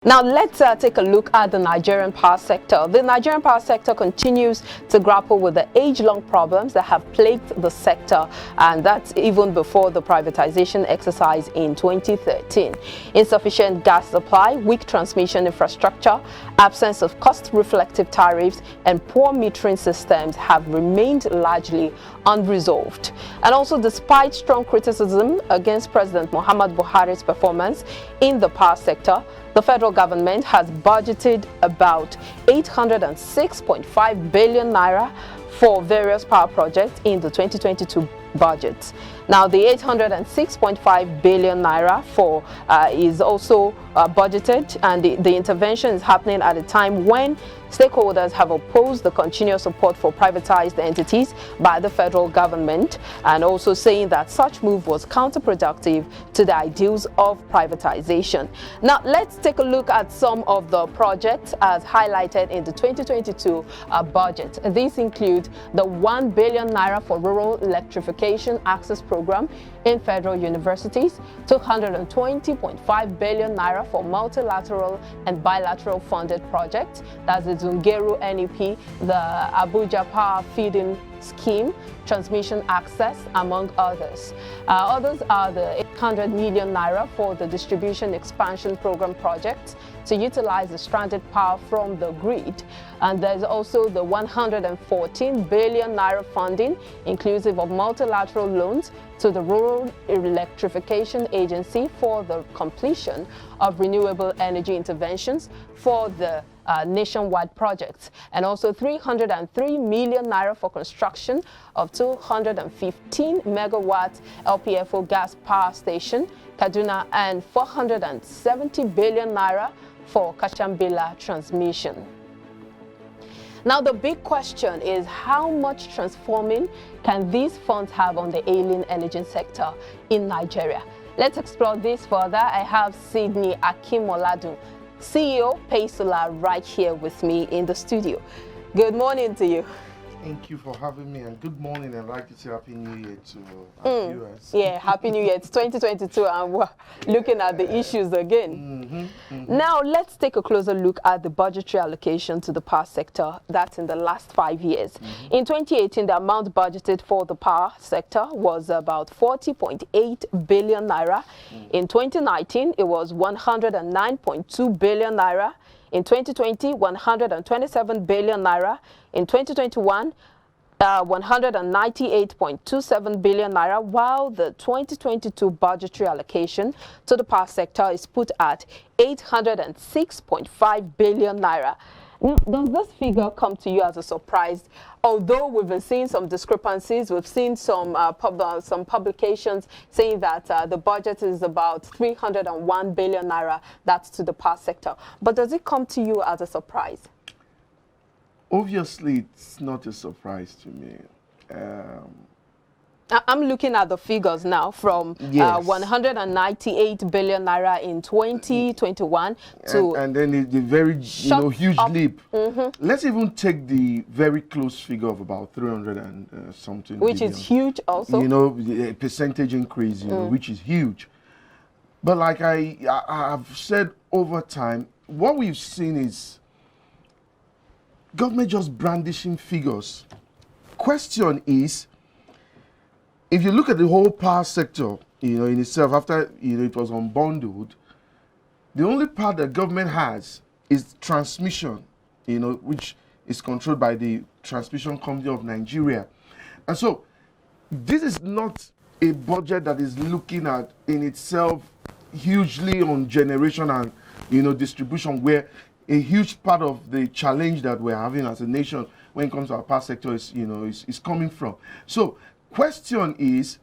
Now let's take a look at the Nigerian power sector. The Nigerian power sector continues to grapple with the age-long problems that have plagued the sector, and that's even before the privatization exercise in 2013. Insufficient gas supply, weak transmission infrastructure, absence of cost-reflective tariffs, and poor metering systems have remained largely unresolved. And also, despite strong criticism against President Muhammad Buhari's performance in the power sector, the federal government has budgeted about 806.5 billion naira for various power projects in the 2022 budget. Now, the 806.5 billion naira is also budgeted, and the intervention is happening at a time when stakeholders have opposed the continuous support for privatized entities by the federal government, and also saying that such move was counterproductive to the ideals of privatization. Now, let's take a look at some of the projects as highlighted in the 2022 budget. These include the 1 billion naira for rural electrification access program in federal universities, 220.5 billion naira for multilateral and bilateral funded projects. That's the Zungeru NEP, the Abuja Power Feeding Scheme, transmission access, among others. Others are the 800 million naira for the distribution expansion program project to utilize the stranded power from the grid. And there's also the 114 billion naira funding, inclusive of multilateral loans, to the Rural Electrification Agency for the completion of renewable energy interventions for the nationwide projects, and also 303 million naira for construction of 215 megawatt LPFO gas power station, Kaduna, and 470 billion naira for Kachambila transmission. Now, the big question is, how much transforming can these funds have on the ailing energy sector in Nigeria? Let's explore this further. I have Sydney Akimoladun, CEO, Paysula, right here with me in the studio. Good morning to you. Thank you for having me, and good morning, and I'd like to say Happy New Year to our viewers. Yeah, Happy New Year. It's 2022, and we're looking at the issues again. Now, let's take a closer look at the budgetary allocation to the power sector. That's in the last 5 years. In 2018, the amount budgeted for the power sector was about 40.8 billion naira. In 2019, it was 109.2 billion naira. In 2020, 127 billion naira. In 2021, 198.27 billion naira, while the 2022 budgetary allocation to the power sector is put at 806.5 billion naira. Now, does this figure come to you as a surprise? Although we've been seeing some discrepancies, we've seen some publications saying that the budget is about 301 billion naira, that's to the power sector. But does it come to you as a surprise? Obviously, it's not a surprise to me. I'm looking at the figures now from 198 billion naira in 2021 to... And then the very huge leap. Let's even take the very close figure of about 300 and something Which billion. Is huge also. The percentage increase, which is huge. But like I've said over time, what we've seen is government just brandishing figures. Question is, if you look at the whole power sector, in itself, after it was unbundled, the only part that government has is transmission, which is controlled by the Transmission Company of Nigeria. And so, this is not a budget that is looking at in itself hugely on generation and distribution, where a huge part of the challenge that we're having as a nation when it comes to our power sector is coming from. So, question is,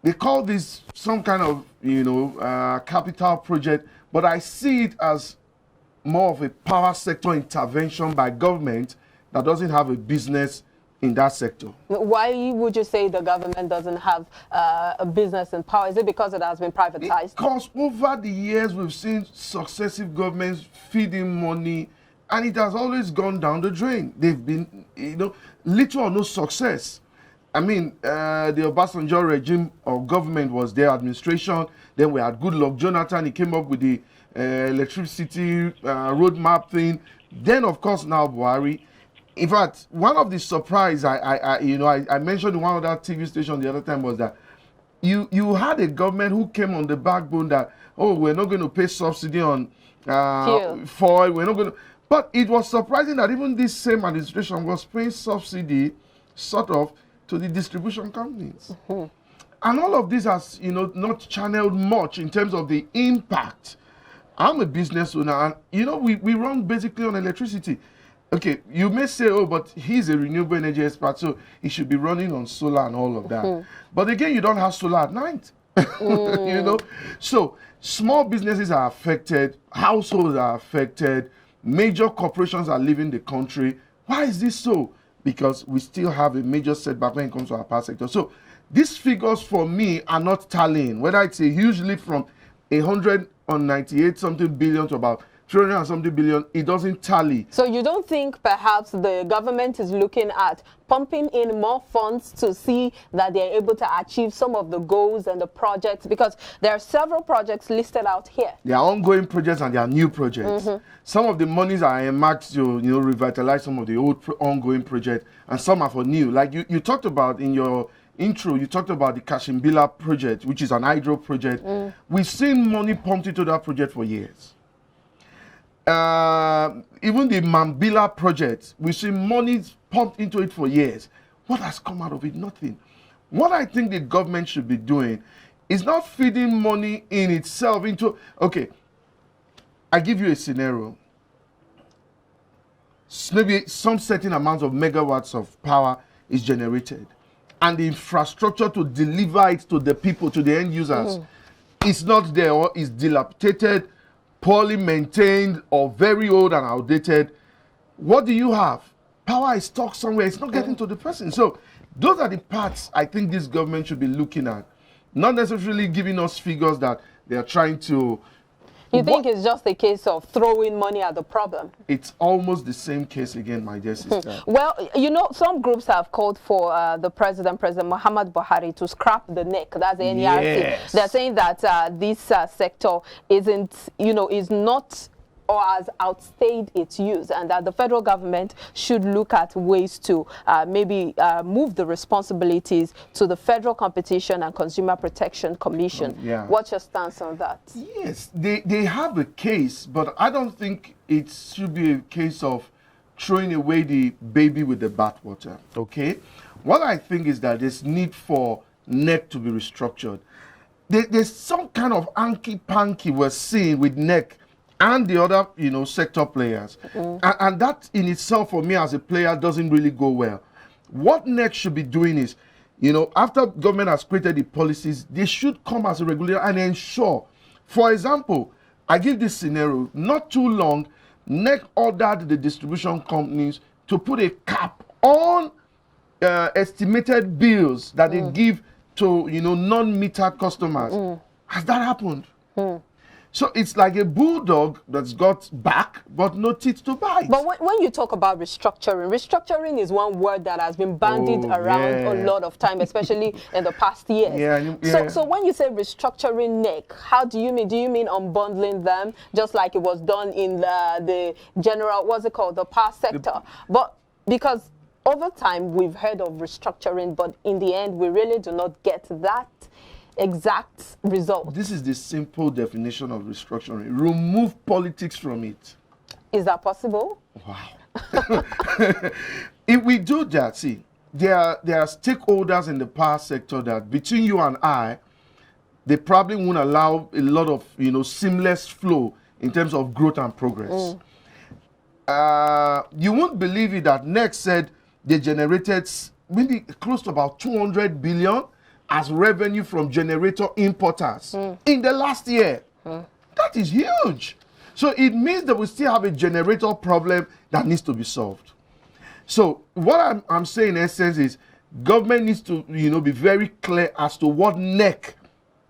they call this some kind of capital project, but I see it as more of a power sector intervention by government that doesn't have a business in that sector. Why would you say the government doesn't have a business in power? Is it because it has been privatized? Because over the years we've seen successive governments feeding money, and it has always gone down the drain. They've been, little or no success. I mean, the Obasanjo regime or government was their administration. Then we had Goodluck Jonathan. He came up with the electricity roadmap thing. Then, of course, now Buhari. In fact, one of the surprise I mentioned in one other TV station the other time was that you had a government who came on the backbone that, oh, we're not going to pay subsidy on foil, we're not going to. But it was surprising that even this same administration was paying subsidy, sort of, to the distribution companies. And all of this has, not channeled much in terms of the impact. I'm a business owner, and, we run basically on electricity. Okay, you may say, oh, but he's a renewable energy expert, so he should be running on solar and all of that. But again, you don't have solar at night, So small businesses are affected, households are affected, major corporations are leaving the country. Why is this so? Because we still have a major setback when it comes to our power sector. So these figures for me are not tallying, whether it's a huge leap from 198 something billion to about 300 and something billion, it doesn't tally. So you don't think perhaps the government is looking at pumping in more funds to see that they're able to achieve some of the goals and the projects? Because there are several projects listed out here. There are ongoing projects and there are new projects. Some of the monies are earmarked to revitalize some of the old ongoing projects, and some are for new. Like you talked about in your intro, you talked about the Kashimbila project, which is an hydro project. We've seen money pumped into that project for years. Even the Mambila project, we've seen money pumped into it for years. What has come out of it? Nothing. What I think the government should be doing is not feeding money in itself into, okay, I give you a scenario. Maybe some certain amount of megawatts of power is generated, and the infrastructure to deliver it to the people, to the end users, is not there, or is dilapidated, poorly maintained, or very old and outdated. What do you have? Power is stuck somewhere. It's not getting to the person. So those are the parts I think this government should be looking at, not necessarily giving us figures that they are trying to. You think it's just a case of throwing money at the problem? It's almost the same case again, my dear sister. Well, some groups have called for the President Muhammad Buhari, to scrap the NEC. That's the NERC. Yes. They're saying that this sector isn't, is not, or has outstayed its use, and that the federal government should look at ways to maybe move the responsibilities to the Federal Competition and Consumer Protection Commission. What's your stance on that? Yes, they have a case, but I don't think it should be a case of throwing away the baby with the bathwater, okay? What I think is that there's need for NEC to be restructured. There's some kind of hanky-panky we're seeing with NEC and the other, sector players. And that in itself, for me as a player, doesn't really go well. What NEC should be doing is, after government has created the policies, they should come as a regulator and ensure. For example, I give this scenario, not too long, NEC ordered the distribution companies to put a cap on estimated bills that they give to, non-meter customers. Has that happened? So it's like a bulldog that's got back, but no teeth to bite. But when you talk about restructuring is one word that has been bandied around a lot of time, especially in the past years. So when you say restructuring NEC, how do you mean? Do you mean unbundling them, just like it was done in the general, what's it called, the power sector? But because over time we've heard of restructuring, but in the end we really do not get that exact result. This is the simple definition of restructuring. Remove politics from it. Is that possible? Wow. If we do that, see, there are stakeholders in the power sector that between you and I, they probably won't allow a lot of seamless flow in terms of growth and progress. You won't believe it that NEC said they generated maybe close to about 200 billion as revenue from generator importers in the last year. That is huge. So it means that we still have a generator problem that needs to be solved. So what I'm saying in essence is government needs to be very clear as to what NEC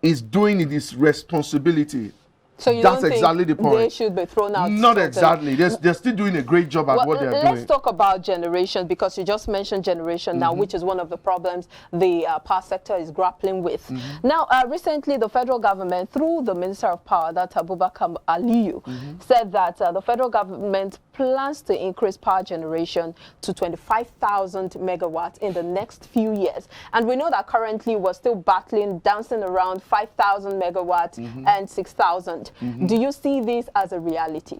is doing in its responsibility. So you That's don't exactly think the point. they should be thrown out? Not exactly. They're still doing a great job at what they're doing. Let's talk about generation, because you just mentioned generation now, which is one of the problems the power sector is grappling with. Now, recently, the federal government, through the Minister of Power, that's Abubakar Aliyu, said that the federal government plans to increase power generation to 25,000 megawatts in the next few years. And we know that currently we're still battling, dancing around 5,000 megawatts and 6,000. Do you see this as a reality?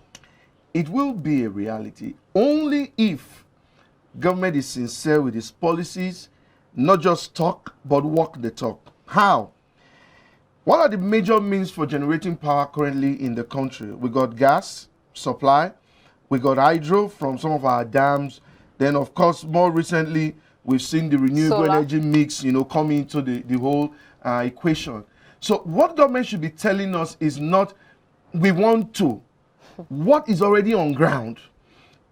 It will be a reality only if government is sincere with its policies, not just talk, but walk the talk. How? What are the major means for generating power currently in the country? We got gas supply, we got hydro from some of our dams, then of course more recently we've seen the renewable energy mix, come into the whole equation. So what government should be telling us is not we want to, what is already on ground.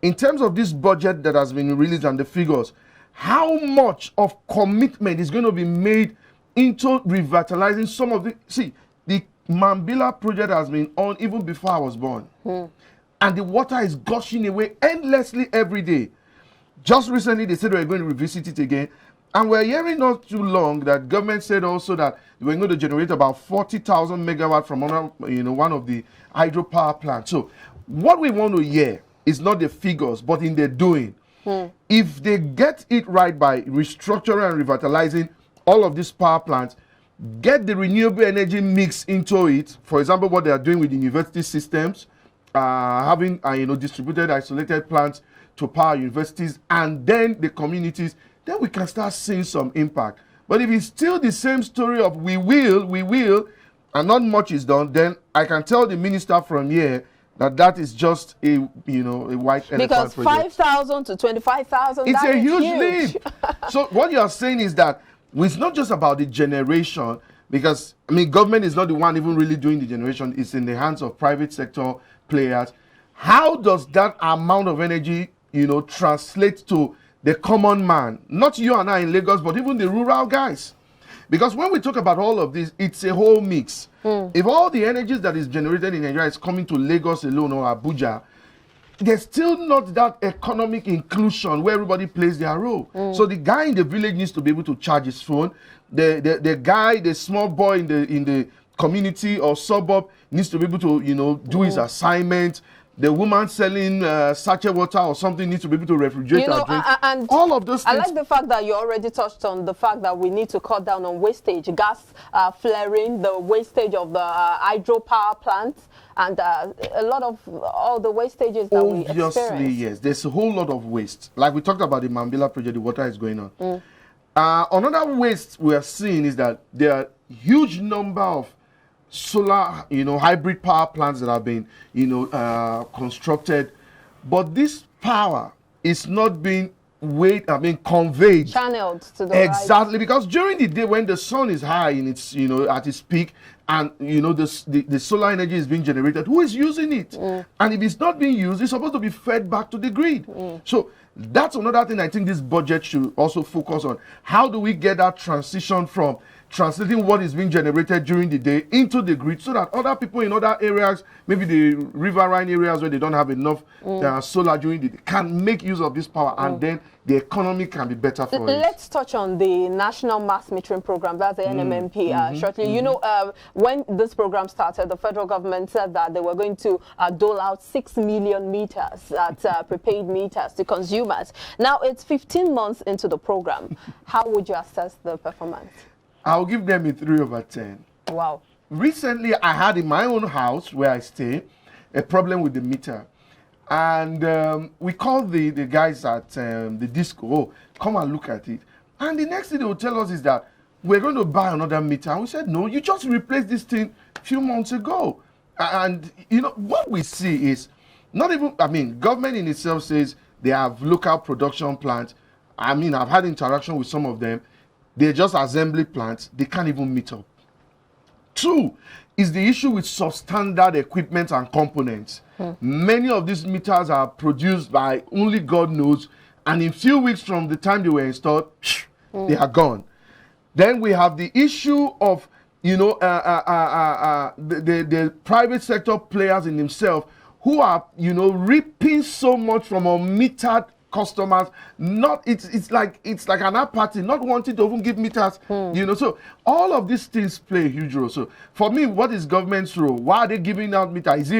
In terms of this budget that has been released and the figures, how much of commitment is going to be made into revitalizing some of the... See, the Mambila project has been on even before I was born. And the water is gushing away endlessly every day. Just recently, they said they were going to revisit it again. And we're hearing not too long that government said also that they were going to generate about 40,000 megawatts from one of the hydropower plants. So what we want to hear is not the figures, but in the doing. If they get it right by restructuring and revitalizing all of these power plants, get the renewable energy mix into it, for example, what they are doing with the university systems, having distributed, isolated plants to power universities and then the communities, then we can start seeing some impact. But if it's still the same story of we will, and not much is done, then I can tell the minister from here that is just a white elephant because project. 5,000 to 25,000, it's a huge leap. huge. So what you are saying is that it's not just about the generation, because government is not the one even really doing the generation. It's in the hands of private sector players. How does that amount of energy translate to the common man, not you and I in Lagos, but even the rural guys? Because when we talk about all of this, it's a whole mix. If all the energies that is generated in Nigeria is coming to Lagos alone or Abuja, there's still not that economic inclusion where everybody plays their role. So the guy in the village needs to be able to charge his phone. The guy, the small boy in the community or suburb needs to be able to do his assignment. The woman selling sachet water or something needs to be able to refrigerate her drink. And all of those things. I like the fact that you already touched on the fact that we need to cut down on wastage, gas flaring, the wastage of the hydropower plants, and a lot of all the wastages that we experience. Obviously, yes. There's a whole lot of waste. Like we talked about the Mambila project, the water is going on. Another waste we are seeing is that there are huge number of solar, hybrid power plants that have been, constructed, but this power is not being conveyed, channeled to the exactly, because during the day when the sun is high in its, at its peak, and the solar energy is being generated, who is using it? And if it's not being used, it's supposed to be fed back to the grid. So that's another thing I think this budget should also focus on. How do we get that transition from translating what is being generated during the day into the grid, so that other people in other areas, maybe the riverine areas where they don't have enough solar during the day, can make use of this power, and then the economy can be better for it. Let's touch on the National Mass Metering Program, that's the NMMP, shortly. When this program started, the federal government said that they were going to dole out 6 million meters, prepaid meters to consumers. Now it's 15 months into the program. How would you assess the performance? I'll give them a 3/10. Wow. Recently, I had in my own house where I stay a problem with the meter. And we called the guys at the disco, come and look at it. And the next thing they will tell us is that we're going to buy another meter. And we said, no, you just replaced this thing a few months ago. And, what we see is not even, government in itself says they have local production plants. I've had interaction with some of them. They're just assembly plants. They can't even meet up. 2 is the issue with substandard equipment and components. Many of these meters are produced by only God knows, and in few weeks from the time they were installed, they are gone. Then we have the issue of you know, the private sector players in themselves who are, you know, reaping so much from unmetered customers. Not it's like an apathy, not wanting to even give meters, you know. So all of these things play a huge role. So for me, what is government's role? Why are they giving out meters?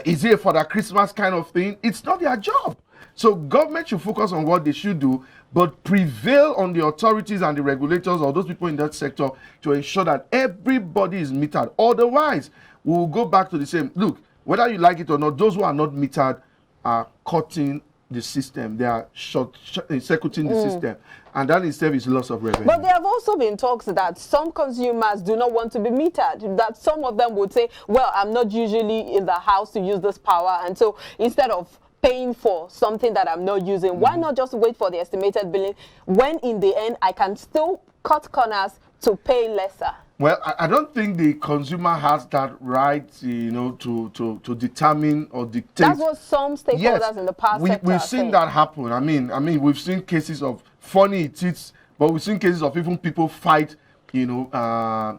Is it for the Christmas kind of thing? It's not their job. So government should focus on what they should do, but prevail on the authorities and the regulators or those people in that sector to ensure that everybody is metered. Otherwise, we will go back to the same. Look, whether you like it or not, those who are not metered are cutting the system. They are circuiting the system. And that itself is loss of revenue. But there have also been talks that some consumers do not want to be metered. That some of them would say, well, I'm not usually in the house to use this power. And so instead of paying for something that I'm not using, why not just wait for the estimated billing when in the end I can still cut corners to pay lesser? Well, I don't think the consumer has that right, you know, to determine or dictate. That's what some stakeholders in the past sector we've seen that happen. I mean, we've seen cases of funny it is, but we've seen cases of even people fight, you know,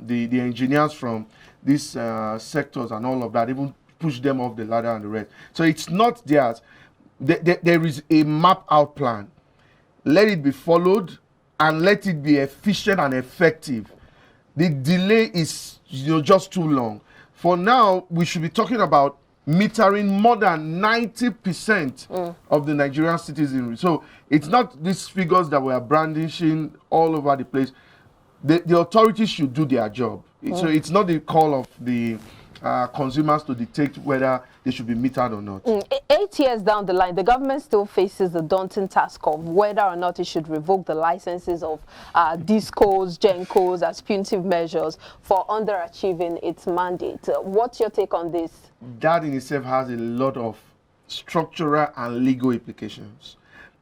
the engineers from these sectors and all of that, even push them off the ladder and the rest. So it's not theirs. There is a map out plan. Let it be followed and let it be efficient and effective. The delay is, you know, just too long. For now, we should be talking about metering more than 90% of the Nigerian citizenry. So it's not these figures that we are brandishing all over the place. The authorities should do their job. So it's not the call of the consumers to dictate whether they should be metered or not. 8 years down the line, the government still faces the daunting task of whether or not it should revoke the licenses of discos, gencos as punitive measures for underachieving its mandate. What's your take on this? That in itself has a lot of structural and legal implications.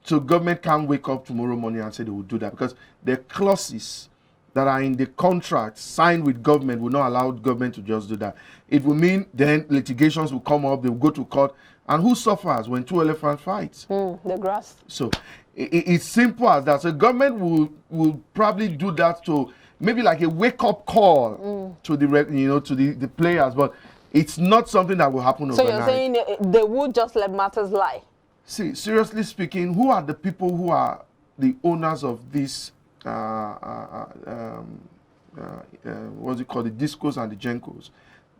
So government can't wake up tomorrow morning and say they will do that, because the clauses that are in the contract signed with government will not allow government to just do that. It will mean then litigations will come up, they will go to court, and who suffers when two elephants fight? The grass. So it's simple as that. So government will probably do that to maybe like a wake-up call to the to the players, but it's not something that will happen overnight. So you're saying they would just let matters lie? See, seriously speaking, who are the people who are the owners of this what's it called, the discos and the gencos?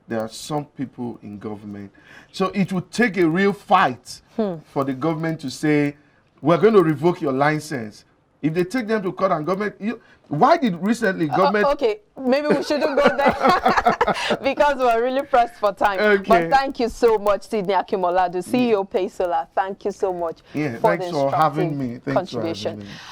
There are some people in government. So it would take a real fight for the government to say, we're going to revoke your license. If they take them to court and government, why did recently government... okay, maybe we shouldn't go there because we're really pressed for time. Okay. But thank you so much, Sidney Akimoladu, CEO Paysolar. Thank you so much for the having me. Thanks contribution. For having me.